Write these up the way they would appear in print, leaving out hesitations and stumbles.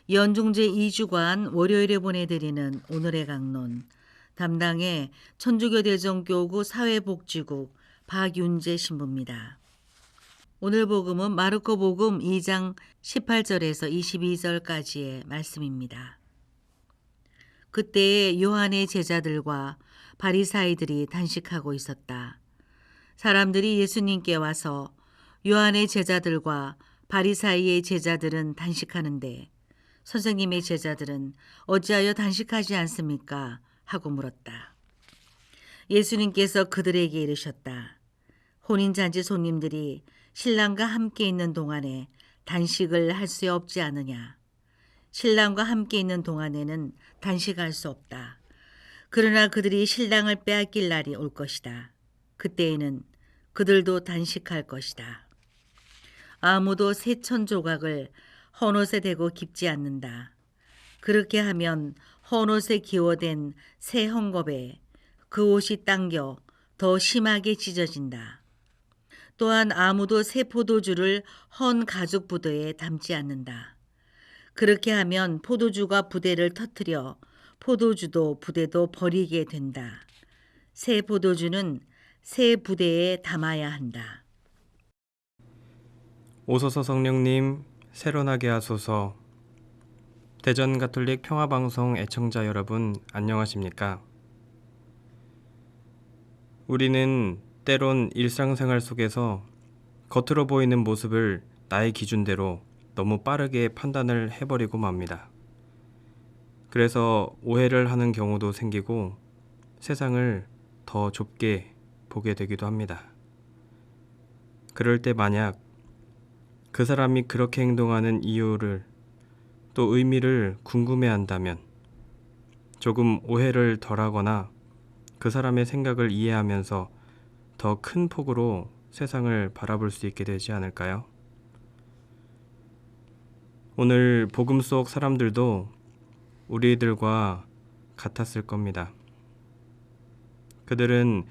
연중제 2주간 월요일에 보내드리는 오늘의 강론, 담당의 천주교 대전교구 사회복지국 박윤재 신부입니다. 오늘 복음은 마르코 복음 2장 18절에서 22절까지의 말씀입니다. 그때에 요한의 제자들과 바리사이들이 단식하고 있었다. 사람들이 예수님께 와서 요한의 제자들과 바리사이의 제자들은 단식하는데 선생님의 제자들은 어찌하여 단식하지 않습니까? 하고 물었다. 예수님께서 그들에게 이르셨다. 혼인잔치 손님들이 신랑과 함께 있는 동안에 단식을 할 수 없지 않으냐. 신랑과 함께 있는 동안에는 단식할 수 없다. 그러나 그들이 신랑을 빼앗길 날이 올 것이다. 그때에는 그들도 단식할 것이다. 아무도 새 천 조각을 헌옷에 대고 깁지 않는다. 그렇게 하면 헌옷에 기워된 새 헝겊에 그 옷이 당겨 더 심하게 찢어진다. 또한 아무도 새 포도주를 헌 가죽 부대에 담지 않는다. 그렇게 하면 포도주가 부대를 터뜨려 포도주도 부대도 버리게 된다. 새 포도주는 새 부대에 담아야 한다. 오소서 성령님, 새로나게 하소서. 대전 가톨릭 평화방송 애청자 여러분, 안녕하십니까? 우리는 때론 일상생활 속에서 겉으로 보이는 모습을 나의 기준대로 너무 빠르게 판단을 해버리고 맙니다. 그래서 오해를 하는 경우도 생기고 세상을 더 좁게 보게 되기도 합니다. 그럴 때 만약 그 사람이 그렇게 행동하는 이유를 또 의미를 궁금해한다면 조금 오해를 덜하거나 그 사람의 생각을 이해하면서 더 큰 폭으로 세상을 바라볼 수 있게 되지 않을까요? 오늘 복음 속 사람들도 우리들과 같았을 겁니다. 그들은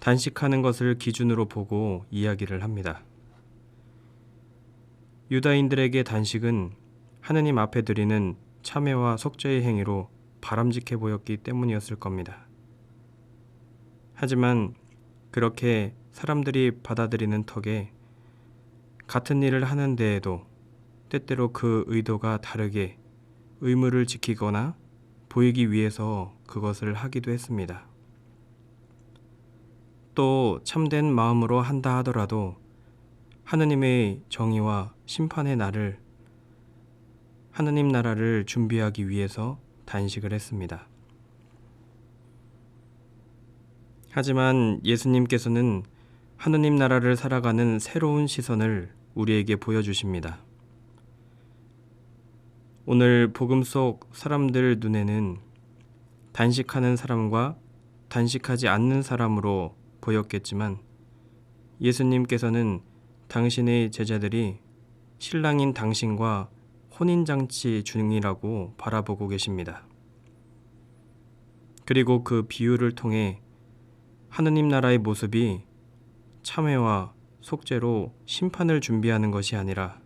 단식하는 것을 기준으로 보고 이야기를 합니다. 유다인들에게 단식은 하느님 앞에 드리는 참회와 속죄의 행위로 바람직해 보였기 때문이었을 겁니다. 하지만 그렇게 사람들이 받아들이는 턱에 같은 일을 하는 데에도 때때로 그 의도가 다르게 의무를 지키거나 보이기 위해서 그것을 하기도 했습니다. 또 참된 마음으로 한다 하더라도 하느님의 정의와 심판의 날을 하느님 나라를 준비하기 위해서 단식을 했습니다. 하지만 예수님께서는 하느님 나라를 살아가는 새로운 시선을 우리에게 보여주십니다. 오늘 복음 속 사람들 눈에는 단식하는 사람과 단식하지 않는 사람으로 보였겠지만 예수님께서는 당신의 제자들이 신랑인 당신과 혼인잔치 중이라고 바라보고 계십니다. 그리고 그 비유를 통해 하느님 나라의 모습이 참회와 속죄로 심판을 준비하는 것이 아니라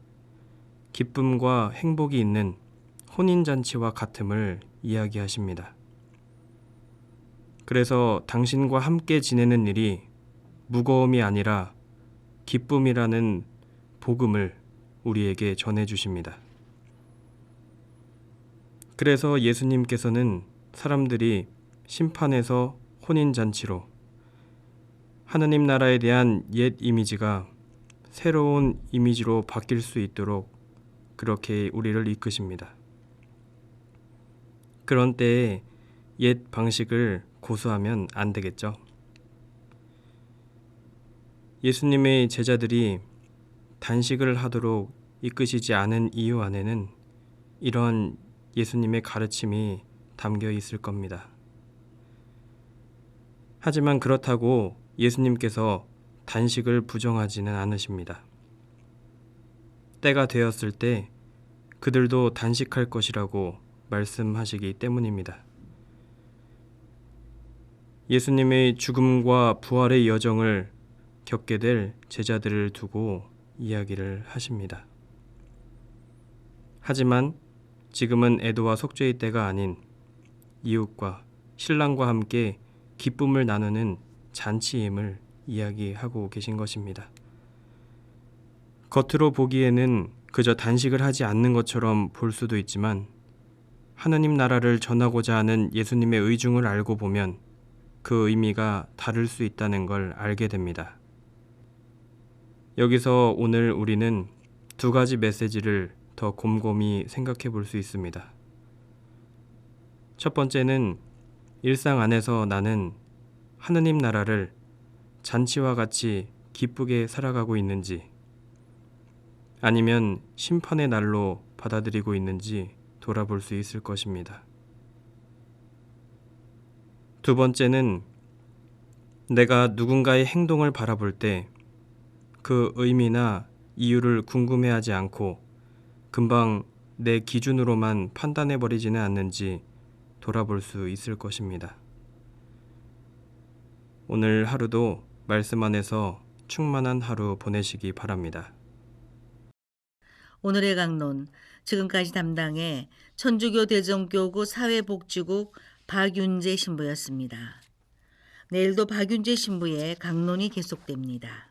기쁨과 행복이 있는 혼인잔치와 같음을 이야기하십니다. 그래서 당신과 함께 지내는 일이 무거움이 아니라 기쁨이라는 복음을 우리에게 전해주십니다. 그래서 예수님께서는 사람들이 심판에서 혼인잔치로 하느님 나라에 대한 옛 이미지가 새로운 이미지로 바뀔 수 있도록 그렇게 우리를 이끄십니다. 그런 때에 옛 방식을 고수하면 안 되겠죠. 예수님의 제자들이 단식을 하도록 이끄시지 않은 이유 안에는 이런 예수님의 가르침이 담겨 있을 겁니다. 하지만 그렇다고 예수님께서 단식을 부정하지는 않으십니다. 때가 되었을 때 그들도 단식할 것이라고 말씀하시기 때문입니다. 예수님의 죽음과 부활의 여정을 겪게 될 제자들을 두고 이야기를 하십니다. 하지만 지금은 애도와 속죄의 때가 아닌 이웃과 신랑과 함께 기쁨을 나누는 잔치임을 이야기하고 계신 것입니다. 겉으로 보기에는 그저 단식을 하지 않는 것처럼 볼 수도 있지만 하느님 나라를 전하고자 하는 예수님의 의중을 알고 보면 그 의미가 다를 수 있다는 걸 알게 됩니다. 여기서 오늘 우리는 두 가지 메시지를 더 곰곰이 생각해 볼 수 있습니다. 첫 번째는 일상 안에서 나는 하느님 나라를 잔치와 같이 기쁘게 살아가고 있는지 아니면 심판의 날로 받아들이고 있는지 돌아볼 수 있을 것입니다. 두 번째는 내가 누군가의 행동을 바라볼 때 그 의미나 이유를 궁금해하지 않고 금방 내 기준으로만 판단해버리지는 않는지 돌아볼 수 있을 것입니다. 오늘 하루도 말씀 안에서 충만한 하루 보내시기 바랍니다. 오늘의 강론, 지금까지 담당해 천주교 대전교구 사회복지국 박윤재 신부였습니다. 내일도 박윤재 신부의 강론이 계속됩니다.